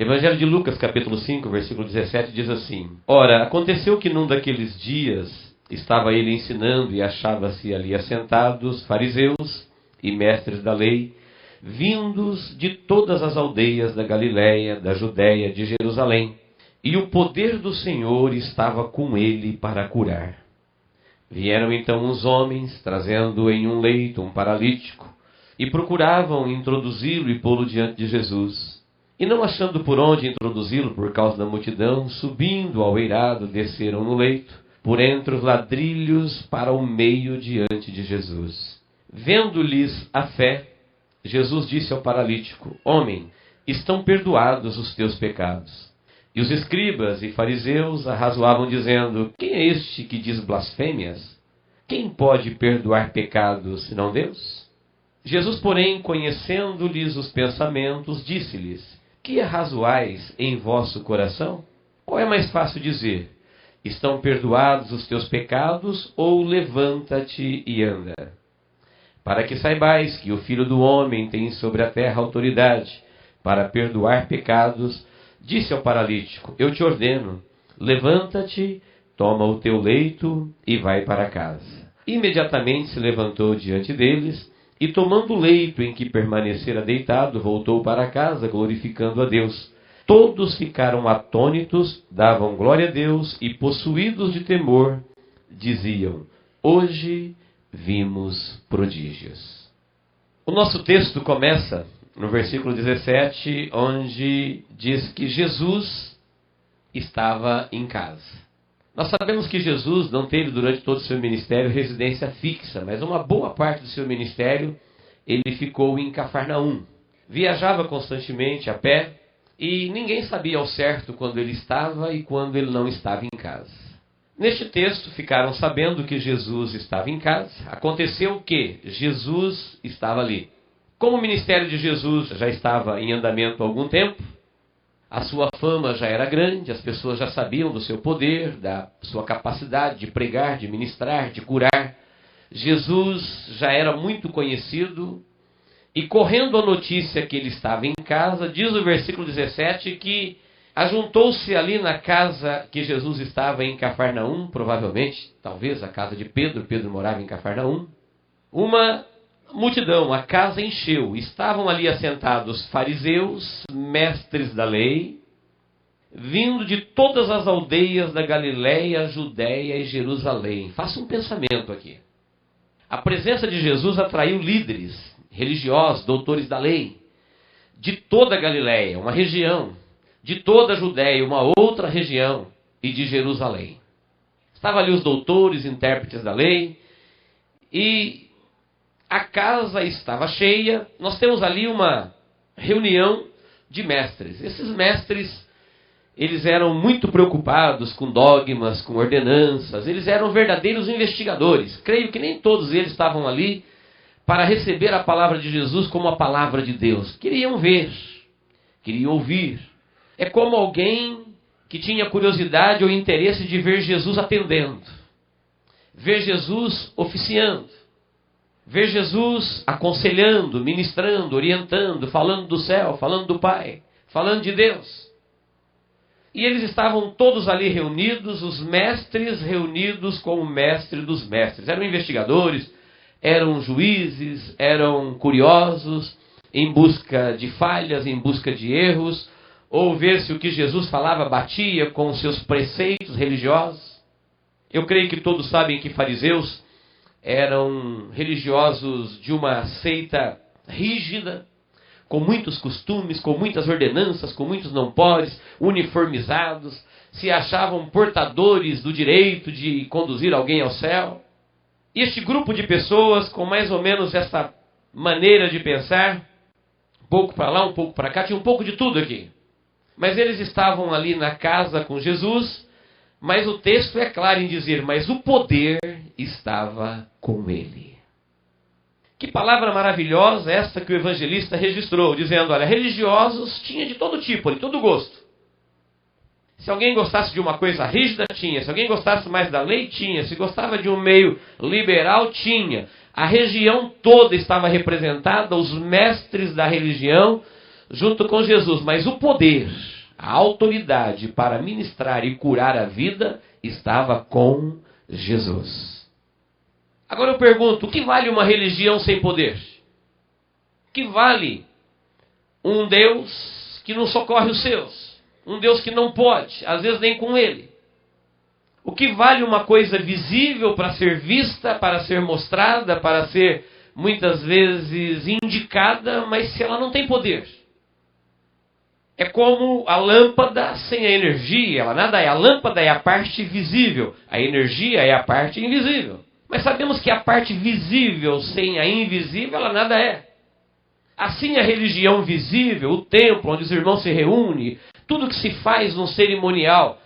Evangelho de Lucas, capítulo 5, versículo 17, diz assim: Ora, aconteceu que num daqueles dias estava ele ensinando e achava-se ali assentados fariseus e mestres da lei, vindos de todas as aldeias da Galiléia, da Judéia, de Jerusalém. E o poder do Senhor estava com ele para curar. Vieram então uns homens, trazendo em um leito um paralítico, e procuravam introduzi-lo e pô-lo diante de Jesus. E não achando por onde introduzi-lo por causa da multidão, subindo ao eirado, desceram no leito, por entre os ladrilhos para o meio diante de Jesus. Vendo-lhes a fé, Jesus disse ao paralítico: Homem, estão perdoados os teus pecados. E os escribas e fariseus arrazoavam dizendo: Quem é este que diz blasfêmias? Quem pode perdoar pecados senão Deus? Jesus, porém, conhecendo-lhes os pensamentos, disse-lhes: Que arrazoais em vosso coração? Qual é mais fácil dizer: Estão perdoados os teus pecados, ou levanta-te e anda? Para que saibais que o Filho do Homem tem sobre a terra autoridade para perdoar pecados, disse ao paralítico: Eu te ordeno, levanta-te, toma o teu leito e vai para casa. Imediatamente se levantou diante deles e, tomando o leito em que permanecera deitado, voltou para casa, glorificando a Deus. Todos ficaram atônitos, davam glória a Deus e, possuídos de temor, diziam: Hoje vimos prodígios. O nosso texto começa no versículo 17, onde diz que Jesus estava em casa. Nós sabemos que Jesus não teve durante todo o seu ministério residência fixa, mas uma boa parte do seu ministério ele ficou em Cafarnaum. Viajava constantemente a pé e ninguém sabia ao certo quando ele estava e quando ele não estava em casa. Neste texto ficaram sabendo que Jesus estava em casa. Aconteceu que Jesus estava ali. Como o ministério de Jesus já estava em andamento há algum tempo, a sua fama já era grande, as pessoas já sabiam do seu poder, da sua capacidade de pregar, de ministrar, de curar. Jesus já era muito conhecido e, correndo a notícia que ele estava em casa, diz o versículo 17 que ajuntou-se ali na casa que Jesus estava em Cafarnaum, provavelmente, talvez a casa de Pedro. Pedro morava em Cafarnaum. Uma multidão, a casa encheu. Estavam ali assentados fariseus, mestres da lei, vindo de todas as aldeias da Galiléia, Judéia e Jerusalém. Faça um pensamento aqui. A presença de Jesus atraiu líderes religiosos, doutores da lei, de toda a Galiléia, uma região, de toda a Judéia, uma outra região, e de Jerusalém. Estavam ali os doutores, intérpretes da lei, e a casa estava cheia. Nós temos ali uma reunião de mestres. Esses mestres, eles eram muito preocupados com dogmas, com ordenanças. Eles eram verdadeiros investigadores. Creio que nem todos eles estavam ali para receber a palavra de Jesus como a palavra de Deus. Queriam ver, queriam ouvir. É como alguém que tinha curiosidade ou interesse de ver Jesus atendendo, ver Jesus oficiando, ver Jesus aconselhando, ministrando, orientando, falando do céu, falando do Pai, falando de Deus. E eles estavam todos ali reunidos, os mestres reunidos com o mestre dos mestres. Eram investigadores, eram juízes, eram curiosos, em busca de falhas, em busca de erros, ou ver se o que Jesus falava batia com os seus preceitos religiosos. Eu creio que todos sabem que fariseus eram religiosos de uma seita rígida, com muitos costumes, com muitas ordenanças, com muitos não podes, uniformizados, se achavam portadores do direito de conduzir alguém ao céu. E este grupo de pessoas, com mais ou menos essa maneira de pensar, um pouco para lá, um pouco para cá, tinha um pouco de tudo aqui. Mas eles estavam ali na casa com Jesus, mas o texto é claro em dizer: mas o poder estava com ele. Que palavra maravilhosa esta que o evangelista registrou, dizendo: olha, religiosos tinha de todo tipo, de todo gosto. Se alguém gostasse de uma coisa rígida, tinha. Se alguém gostasse mais da lei, tinha. Se gostava de um meio liberal, tinha. A região toda estava representada, os mestres da religião, junto com Jesus. Mas o poder A autoridade para ministrar e curar a vida estava com Jesus. Agora eu pergunto, o que vale uma religião sem poder? O que vale um Deus que não socorre os seus? Um Deus que não pode, às vezes nem com ele. O que vale uma coisa visível para ser vista, para ser mostrada, para ser muitas vezes indicada, mas se ela não tem poder? É como a lâmpada sem a energia, ela nada é. A lâmpada é a parte visível, a energia é a parte invisível. Mas sabemos que a parte visível sem a invisível, ela nada é. Assim a religião visível, o templo onde os irmãos se reúnem, tudo que se faz num cerimonial,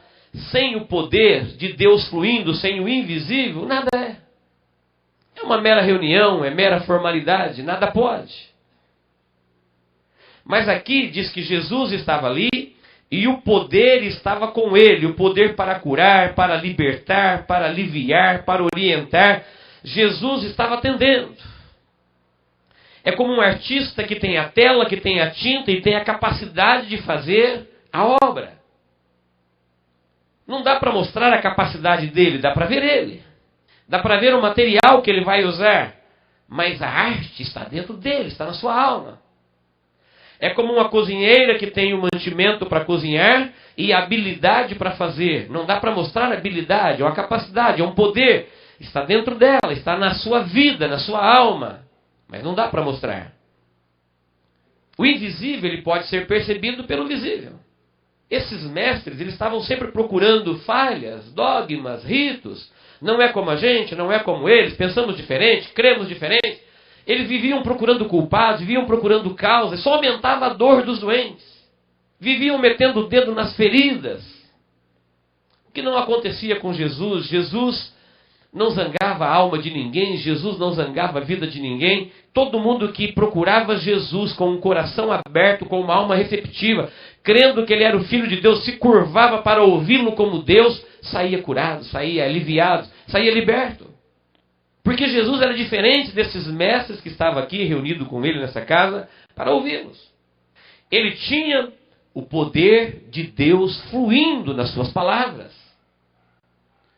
sem o poder de Deus fluindo, sem o invisível, nada é. É uma mera reunião, é mera formalidade, nada pode. Mas aqui diz que Jesus estava ali e o poder estava com ele, o poder para curar, para libertar, para aliviar, para orientar. Jesus estava atendendo. É como um artista que tem a tela, que tem a tinta e tem a capacidade de fazer a obra. Não dá para mostrar a capacidade dele, dá para ver ele. Dá para ver o material que ele vai usar. Mas a arte está dentro dele, está na sua alma. É como uma cozinheira que tem o mantimento para cozinhar e a habilidade para fazer. Não dá para mostrar a habilidade, é uma capacidade, é um poder. Está dentro dela, está na sua vida, na sua alma. Mas não dá para mostrar. O invisível ele pode ser percebido pelo visível. Esses mestres eles estavam sempre procurando falhas, dogmas, ritos. Não é como a gente, não é como eles, pensamos diferente, cremos diferente. Eles viviam procurando culpados, viviam procurando causas, só aumentava a dor dos doentes. Viviam metendo o dedo nas feridas. O que não acontecia com Jesus? Jesus não zangava a alma de ninguém, Jesus não zangava a vida de ninguém. Todo mundo que procurava Jesus com um coração aberto, com uma alma receptiva, crendo que ele era o Filho de Deus, se curvava para ouvi-lo como Deus, saía curado, saía aliviado, saía liberto. Porque Jesus era diferente desses mestres que estavam aqui reunidos com ele nessa casa para ouvi-los. Ele tinha o poder de Deus fluindo nas suas palavras.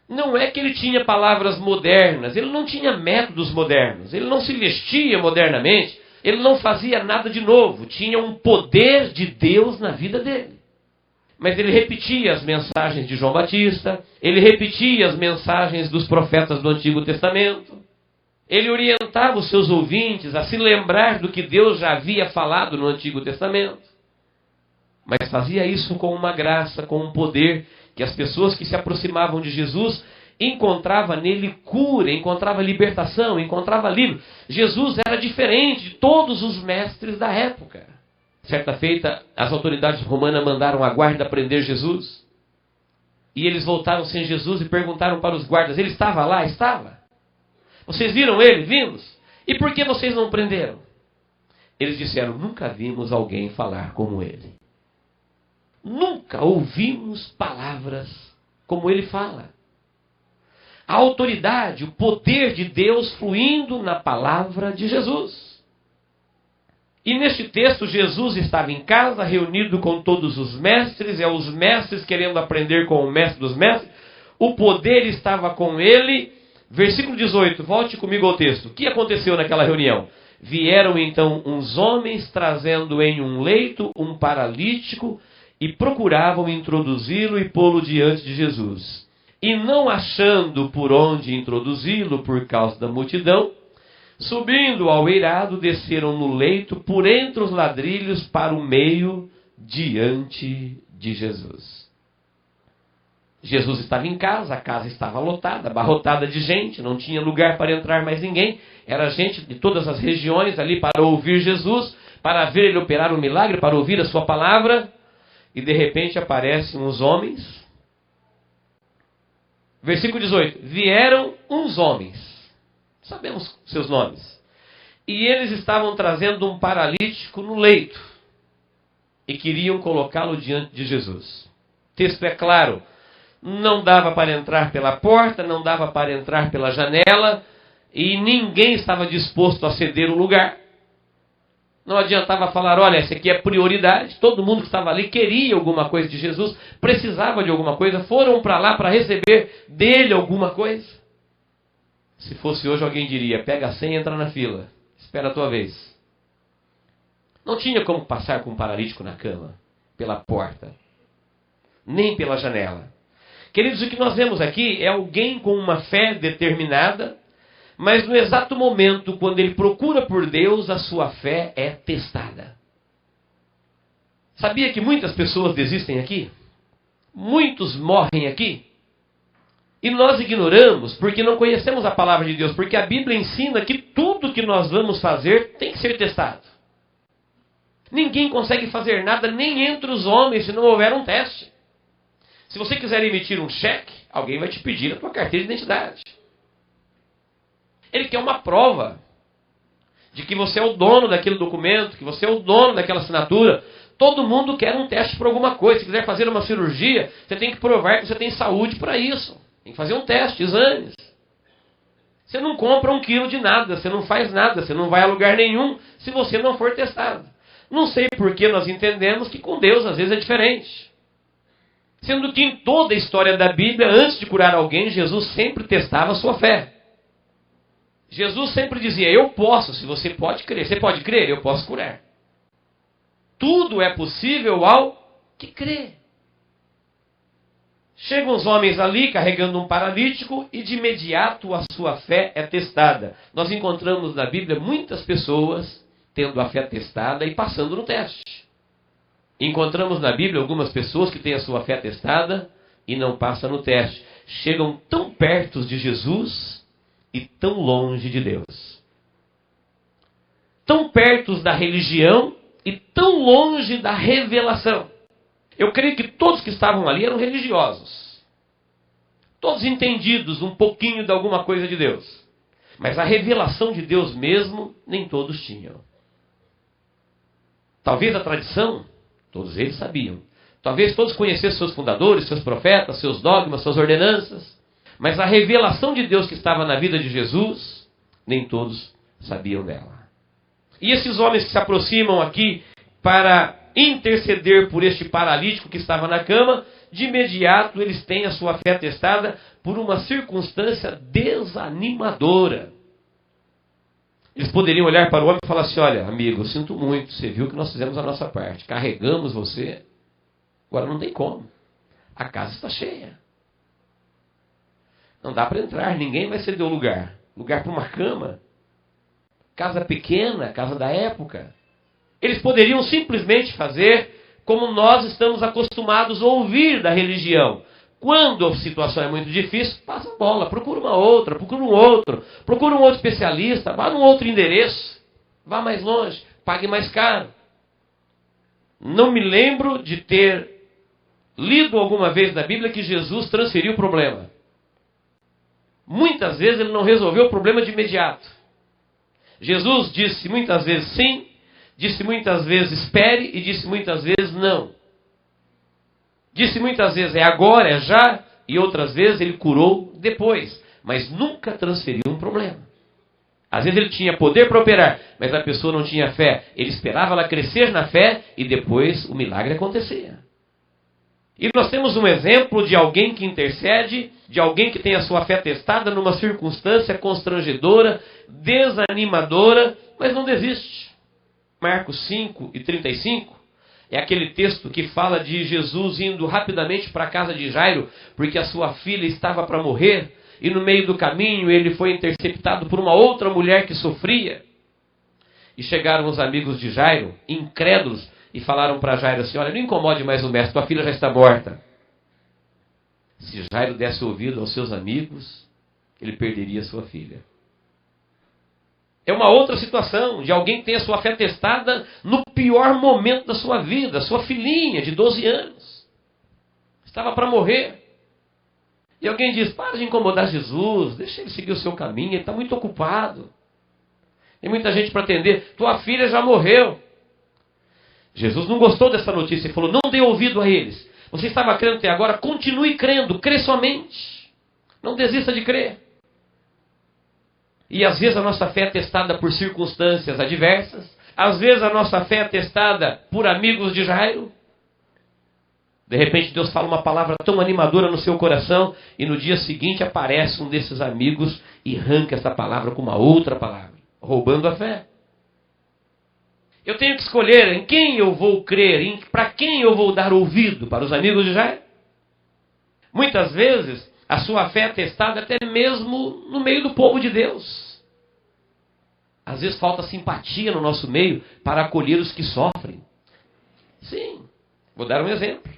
Não é que ele tinha palavras modernas, ele não tinha métodos modernos, ele não se vestia modernamente, ele não fazia nada de novo, tinha um poder de Deus na vida dele. Mas ele repetia as mensagens de João Batista, ele repetia as mensagens dos profetas do Antigo Testamento. Ele orientava os seus ouvintes a se lembrar do que Deus já havia falado no Antigo Testamento. Mas fazia isso com uma graça, com um poder, que as pessoas que se aproximavam de Jesus encontravam nele cura, encontravam libertação, encontravam alívio. Jesus era diferente de todos os mestres da época. Certa feita, as autoridades romanas mandaram a guarda prender Jesus. E eles voltaram sem Jesus e perguntaram para os guardas, ele estava lá? Estava. Vocês viram ele? Vimos. E por que vocês não prenderam? Eles disseram, nunca vimos alguém falar como ele. Nunca ouvimos palavras como ele fala. A autoridade, o poder de Deus fluindo na palavra de Jesus. E neste texto, Jesus estava em casa, reunido com todos os mestres, os mestres querendo aprender com o mestre dos mestres. O poder estava com ele. Versículo 18, volte comigo ao texto. O que aconteceu naquela reunião? Vieram então uns homens trazendo em um leito um paralítico e procuravam introduzi-lo e pô-lo diante de Jesus. E não achando por onde introduzi-lo por causa da multidão, subindo ao eirado, desceram no leito por entre os ladrilhos para o meio diante de Jesus. Jesus estava em casa, a casa estava lotada, abarrotada de gente, não tinha lugar para entrar mais ninguém. Era gente de todas as regiões ali para ouvir Jesus, para ver ele operar um milagre, para ouvir a sua palavra. E de repente aparecem uns homens. Versículo 18. Vieram uns homens. Sabemos seus nomes. E eles estavam trazendo um paralítico no leito. E queriam colocá-lo diante de Jesus. O texto é claro. Não dava para entrar pela porta, não dava para entrar pela janela. E ninguém estava disposto a ceder o lugar. Não adiantava falar, olha, essa aqui é prioridade. Todo mundo que estava ali queria alguma coisa de Jesus, precisava de alguma coisa, foram para lá para receber dele alguma coisa. Se fosse hoje, alguém diria, pega a senha e entra na fila. Espera a tua vez. Não tinha como passar com um paralítico na cama, pela porta, nem pela janela. Queridos, o que nós vemos aqui é alguém com uma fé determinada, mas no exato momento, quando ele procura por Deus, a sua fé é testada. Sabia que muitas pessoas desistem aqui? Muitos morrem aqui? E nós ignoramos porque não conhecemos a palavra de Deus, porque a Bíblia ensina que tudo que nós vamos fazer tem que ser testado. Ninguém consegue fazer nada, nem entre os homens, se não houver um teste. Se você quiser emitir um cheque, alguém vai te pedir a tua carteira de identidade. Ele quer uma prova de que você é o dono daquele documento, que você é o dono daquela assinatura. Todo mundo quer um teste por alguma coisa. Se quiser fazer uma cirurgia, você tem que provar que você tem saúde para isso. Tem que fazer um teste, exames. Você não compra 1 quilo de nada, você não faz nada, você não vai a lugar nenhum se você não for testado. Não sei por que nós entendemos que com Deus às vezes é diferente. Sendo que em toda a história da Bíblia, antes de curar alguém, Jesus sempre testava a sua fé. Jesus sempre dizia, eu posso, se você pode crer. Você pode crer? Eu posso curar. Tudo é possível ao que crê. Chegam os homens ali carregando um paralítico e de imediato a sua fé é testada. Nós encontramos na Bíblia muitas pessoas tendo a fé testada e passando no teste. Encontramos na Bíblia algumas pessoas que têm a sua fé testada e não passam no teste. Chegam tão perto de Jesus e tão longe de Deus. Tão perto da religião e tão longe da revelação. Eu creio que todos que estavam ali eram religiosos. Todos entendidos um pouquinho de alguma coisa de Deus. Mas a revelação de Deus mesmo, nem todos tinham. Talvez a tradição, todos eles sabiam. Talvez todos conhecessem seus fundadores, seus profetas, seus dogmas, suas ordenanças. Mas a revelação de Deus que estava na vida de Jesus, nem todos sabiam dela. E esses homens que se aproximam aqui para interceder por este paralítico que estava na cama, de imediato eles têm a sua fé testada por uma circunstância desanimadora. Eles poderiam olhar para o homem e falar assim, olha, amigo, eu sinto muito, você viu que nós fizemos a nossa parte, carregamos você, agora não tem como, a casa está cheia. Não dá para entrar, ninguém vai ceder o lugar para uma cama, casa pequena, casa da época. Eles poderiam simplesmente fazer como nós estamos acostumados a ouvir da religião. Quando a situação é muito difícil, passa a bola, procura uma outra, procura um outro especialista, vá num outro endereço, vá mais longe, pague mais caro. Não me lembro de ter lido alguma vez na Bíblia que Jesus transferiu o problema. Muitas vezes ele não resolveu o problema de imediato. Jesus disse muitas vezes sim, disse muitas vezes espere e disse muitas vezes não. Disse muitas vezes é agora, é já, e outras vezes ele curou depois, mas nunca transferiu um problema. Às vezes ele tinha poder para operar, mas a pessoa não tinha fé. Ele esperava ela crescer na fé e depois o milagre acontecia. E nós temos um exemplo de alguém que intercede, de alguém que tem a sua fé testada numa circunstância constrangedora, desanimadora, mas não desiste. Marcos 5:35 é aquele texto que fala de Jesus indo rapidamente para a casa de Jairo, porque a sua filha estava para morrer, e no meio do caminho ele foi interceptado por uma outra mulher que sofria. E chegaram os amigos de Jairo, incrédulos, e falaram para Jairo assim, olha, não incomode mais o mestre, tua filha já está morta. Se Jairo desse ouvido aos seus amigos, ele perderia sua filha. É uma outra situação de alguém que tem a sua fé testada no pior momento da sua vida. Sua filhinha de 12 anos estava para morrer. E alguém diz, para de incomodar Jesus, deixa ele seguir o seu caminho, ele está muito ocupado. Tem muita gente para atender, tua filha já morreu. Jesus não gostou dessa notícia e falou, não dê ouvido a eles. Você estava crendo até agora, continue crendo, crê somente. Não desista de crer. E às vezes a nossa fé é testada por circunstâncias adversas, Às vezes a nossa fé é testada por amigos de Jairo. De repente Deus fala uma palavra tão animadora no seu coração e no dia seguinte aparece um desses amigos e arranca essa palavra com uma outra palavra, roubando a fé. Eu tenho que escolher em quem eu vou crer, para quem eu vou dar ouvido, para os amigos de Jairo. Muitas vezes a sua fé é testada até mesmo no meio do povo de Deus. Às vezes falta simpatia no nosso meio para acolher os que sofrem. Sim, vou dar um exemplo.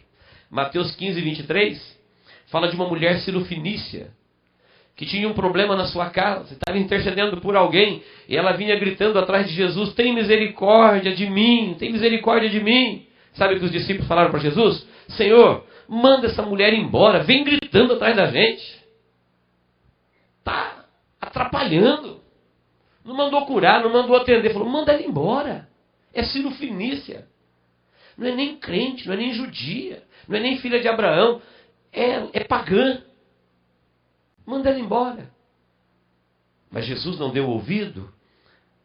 Mateus 15, 23, fala de uma mulher cirofenícia, que tinha um problema na sua casa, estava intercedendo por alguém, e ela vinha gritando atrás de Jesus, tem misericórdia de mim, tem misericórdia de mim. Sabe o que os discípulos falaram para Jesus? Senhor, manda essa mulher embora, vem gritando atrás da gente. Está atrapalhando. Não mandou curar, não mandou atender, falou, manda ela embora. É cirofenícia. Não é nem crente, não é nem judia, não é nem filha de Abraão, é pagã. Manda ela embora. Mas Jesus não deu ouvido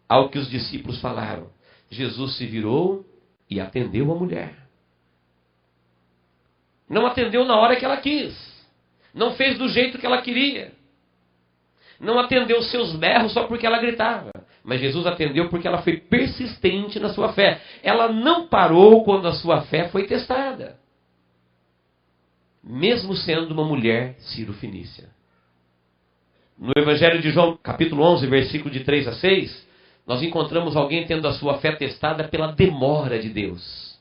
ao que os discípulos falaram. Jesus se virou e atendeu a mulher. Não atendeu na hora que ela quis. Não fez do jeito que ela queria. Não atendeu os seus berros só porque ela gritava. Mas Jesus atendeu porque ela foi persistente na sua fé. Ela não parou quando a sua fé foi testada. Mesmo sendo uma mulher cirofenícia. No Evangelho de João, capítulo 11, versículo de 3 a 6, nós encontramos alguém tendo a sua fé testada pela demora de Deus.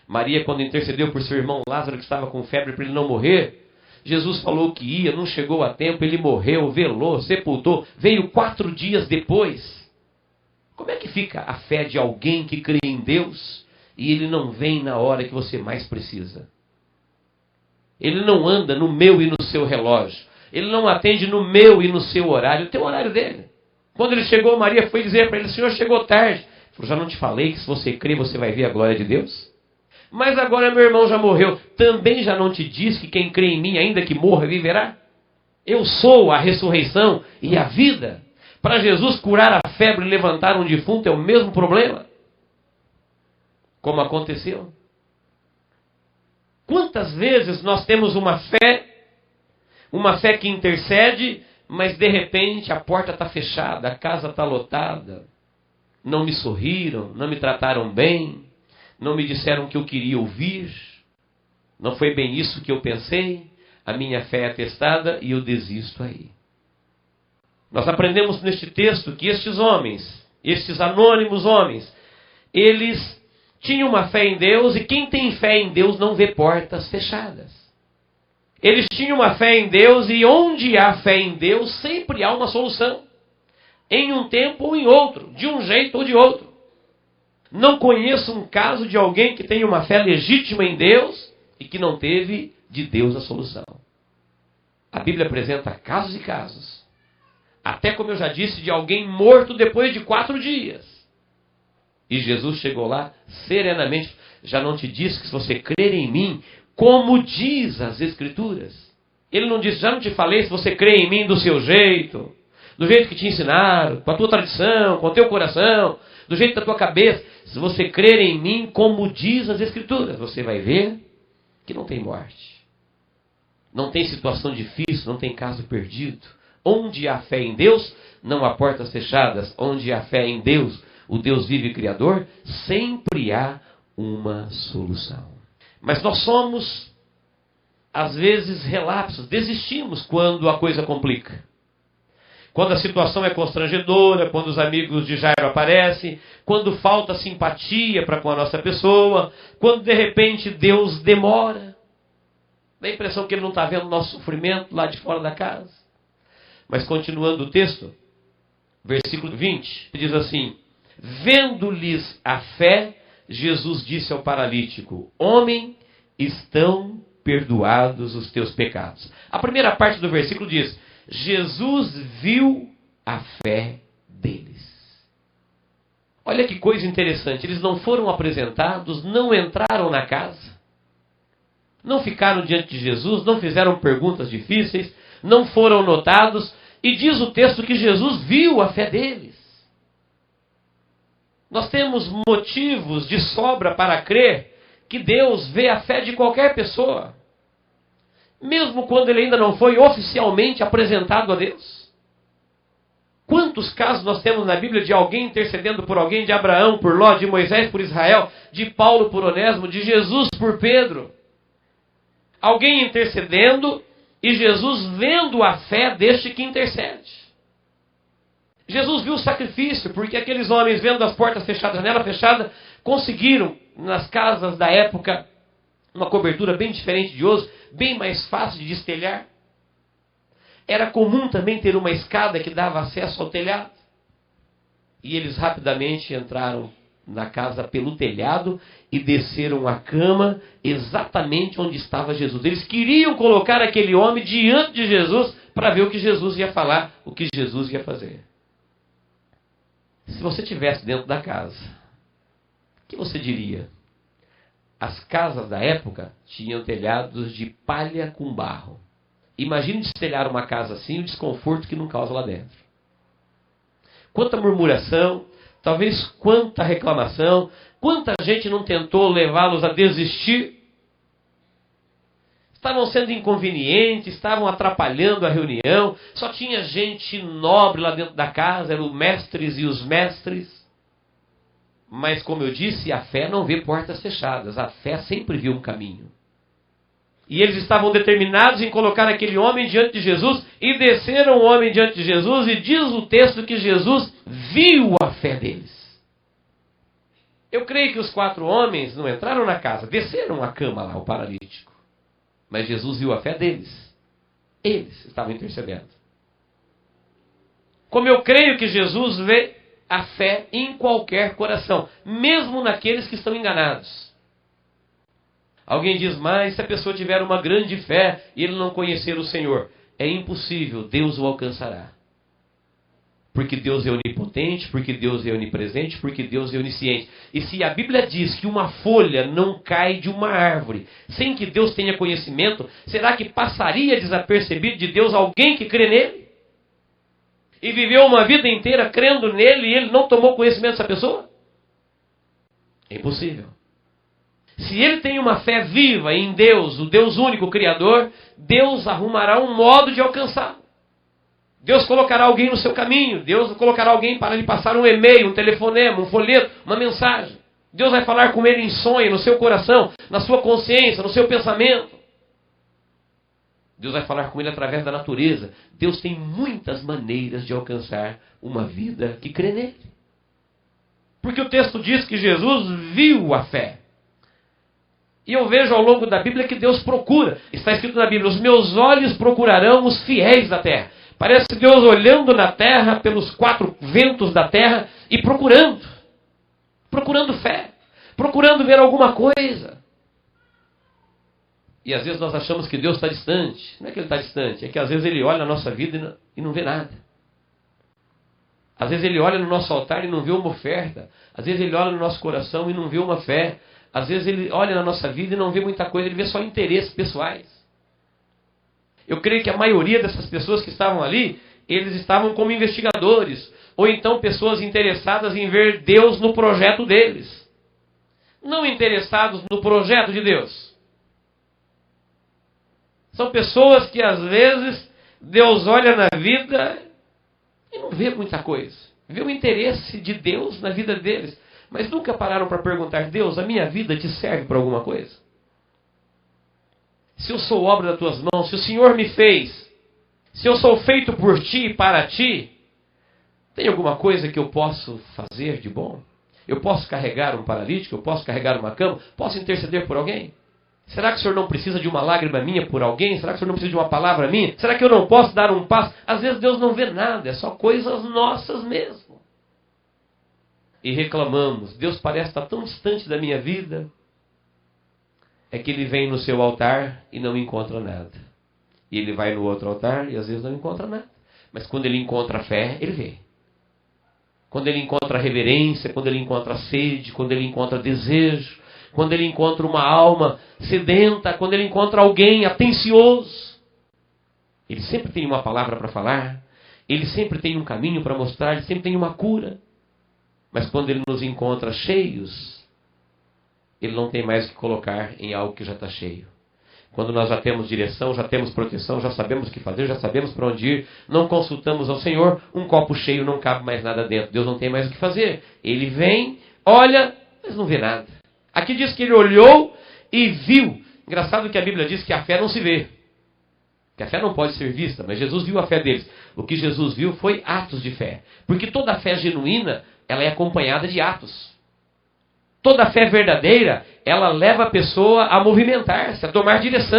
Maria, quando intercedeu por seu irmão Lázaro, que estava com febre para ele não morrer, Jesus falou que ia, não chegou a tempo, ele morreu, velou, sepultou, veio 4 dias depois. Como é que fica a fé de alguém que crê em Deus e ele não vem na hora que você mais precisa? Ele não anda no meu e no seu relógio. Ele não atende no meu e no seu horário. Tem o horário dele. Quando ele chegou, Maria foi dizer para ele, Senhor, chegou tarde. Ele falou, já não te falei que se você crer, você vai ver a glória de Deus? Mas agora meu irmão já morreu. Também já não te disse que quem crê em mim, ainda que morra, viverá? Eu sou a ressurreição e a vida. Para Jesus curar a febre e levantar um defunto é o mesmo problema. Como aconteceu? Quantas vezes nós temos uma fé que intercede, mas de repente a porta está fechada, a casa está lotada, não me sorriram, não me trataram bem, não me disseram o que eu queria ouvir, não foi bem isso que eu pensei, a minha fé é testada e eu desisto aí. Nós aprendemos neste texto que estes homens, estes anônimos homens, eles tinham uma fé em Deus e quem tem fé em Deus não vê portas fechadas. Eles tinham uma fé em Deus e onde há fé em Deus sempre há uma solução. Em um tempo ou em outro, de um jeito ou de outro. Não conheço um caso de alguém que tenha uma fé legítima em Deus e que não teve de Deus a solução. A Bíblia apresenta casos e casos. Até como eu já disse, de alguém morto depois de 4 dias. E Jesus chegou lá serenamente. Já não te disse que se você crer em mim, como diz as Escrituras. Ele não disse, já não te falei se você crê em mim do seu jeito, do jeito que te ensinaram, com a tua tradição, com o teu coração, do jeito da tua cabeça. Se você crer em mim, como diz as Escrituras, você vai ver que não tem morte. Não tem situação difícil, não tem caso perdido. Onde há fé em Deus, não há portas fechadas. Onde há fé em Deus, o Deus vivo e Criador, sempre há uma solução. Mas nós somos, às vezes, relapsos, desistimos quando a coisa complica. Quando a situação é constrangedora, quando os amigos de Jairo aparecem, quando falta simpatia para com a nossa pessoa, quando de repente Deus demora. Dá a impressão que Ele não está vendo o nosso sofrimento lá de fora da casa. Mas continuando o texto, versículo 20, diz assim, vendo-lhes a fé, Jesus disse ao paralítico, homem, estão perdoados os teus pecados. A primeira parte do versículo diz, Jesus viu a fé deles. Olha que coisa interessante, eles não foram apresentados, não entraram na casa, não ficaram diante de Jesus, não fizeram perguntas difíceis, não foram notados, e diz o texto que Jesus viu a fé deles. Nós temos motivos de sobra para crer que Deus vê a fé de qualquer pessoa, mesmo quando ele ainda não foi oficialmente apresentado a Deus. Quantos casos nós temos na Bíblia de alguém intercedendo por alguém, de Abraão por Ló, de Moisés por Israel, de Paulo por Onésimo, de Jesus por Pedro? Alguém intercedendo e Jesus vendo a fé deste que intercede. Jesus viu o sacrifício, porque aqueles homens, vendo as portas fechadas, a janela fechada, conseguiram, nas casas da época, uma cobertura bem diferente de hoje, bem mais fácil de destelhar. Era comum também ter uma escada que dava acesso ao telhado. E eles rapidamente entraram na casa pelo telhado e desceram a cama exatamente onde estava Jesus. Eles queriam colocar aquele homem diante de Jesus para ver o que Jesus ia falar, o que Jesus ia fazer. Se você estivesse dentro da casa, o que você diria? As casas da época tinham telhados de palha com barro. Imagine destelhar uma casa assim, o desconforto que não causa lá dentro. Quanta murmuração, talvez quanta reclamação, quanta gente não tentou levá-los a desistir. Estavam sendo inconvenientes, estavam atrapalhando a reunião, só tinha gente nobre lá dentro da casa, eram os mestres e os mestres. Mas como eu disse, a fé não vê portas fechadas, a fé sempre viu um caminho. E eles estavam determinados em colocar aquele homem diante de Jesus, e desceram o homem diante de Jesus, e diz o texto que Jesus viu a fé deles. Eu creio que os 4 homens não entraram na casa, desceram a cama lá, o paralítico. Mas Jesus viu a fé deles. Eles estavam intercedendo. Como eu creio que Jesus vê a fé em qualquer coração, mesmo naqueles que estão enganados. Alguém diz, mas se a pessoa tiver uma grande fé e ele não conhecer o Senhor, é impossível, Deus o alcançará. Porque Deus é onipotente, porque Deus é onipresente, porque Deus é onisciente. E se a Bíblia diz que uma folha não cai de uma árvore sem que Deus tenha conhecimento, será que passaria desapercebido de Deus alguém que crê nele? E viveu uma vida inteira crendo nele e ele não tomou conhecimento dessa pessoa? É impossível. Se ele tem uma fé viva em Deus, o Deus único, o Criador, Deus arrumará um modo de alcançá-lo. Deus colocará alguém no seu caminho. Deus colocará alguém para lhe passar um e-mail, um telefonema, um folheto, uma mensagem. Deus vai falar com ele em sonho, no seu coração, na sua consciência, no seu pensamento. Deus vai falar com ele através da natureza. Deus tem muitas maneiras de alcançar uma vida que crê nele. Porque o texto diz que Jesus viu a fé. E eu vejo ao longo da Bíblia que Deus procura. Está escrito na Bíblia, os meus olhos procurarão os fiéis da terra. Parece Deus olhando na terra, pelos 4 ventos da terra, e procurando. Procurando fé. Procurando ver alguma coisa. E às vezes nós achamos que Deus está distante. Não é que Ele está distante, é que às vezes Ele olha na nossa vida e não vê nada. Às vezes Ele olha no nosso altar e não vê uma oferta. Às vezes Ele olha no nosso coração e não vê uma fé. Às vezes Ele olha na nossa vida e não vê muita coisa, Ele vê só interesses pessoais. Eu creio que a maioria dessas pessoas que estavam ali, eles estavam como investigadores, ou então pessoas interessadas em ver Deus no projeto deles. Não interessados no projeto de Deus. São pessoas que às vezes Deus olha na vida e não vê muita coisa. Vê o interesse de Deus na vida deles. Mas nunca pararam para perguntar, Deus, a minha vida te serve para alguma coisa? Se eu sou obra das tuas mãos, se o Senhor me fez, se eu sou feito por ti e para ti, tem alguma coisa que eu posso fazer de bom? Eu posso carregar um paralítico? Eu posso carregar uma cama? Posso interceder por alguém? Será que o Senhor não precisa de uma lágrima minha por alguém? Será que o Senhor não precisa de uma palavra minha? Será que eu não posso dar um passo? Às vezes Deus não vê nada, é só coisas nossas mesmo. E reclamamos, Deus parece estar tão distante da minha vida. É que Ele vem no seu altar e não encontra nada. E Ele vai no outro altar e às vezes não encontra nada. Mas quando Ele encontra a fé, Ele vê. Quando Ele encontra a reverência, quando Ele encontra a sede, quando Ele encontra desejo, quando Ele encontra uma alma sedenta, quando Ele encontra alguém atencioso. Ele sempre tem uma palavra para falar, Ele sempre tem um caminho para mostrar, Ele sempre tem uma cura. Mas quando Ele nos encontra cheios, Ele não tem mais que colocar em algo que já está cheio. Quando nós já temos direção, já temos proteção, já sabemos o que fazer, já sabemos para onde ir, não consultamos ao Senhor, um copo cheio não cabe mais nada dentro. Deus não tem mais o que fazer. Ele vem, olha, mas não vê nada. Aqui diz que Ele olhou e viu. Engraçado que a Bíblia diz que a fé não se vê. Que a fé não pode ser vista, mas Jesus viu a fé deles. O que Jesus viu foi atos de fé. Porque toda fé genuína, ela é acompanhada de atos. Toda fé verdadeira, ela leva a pessoa a movimentar-se, a tomar direção.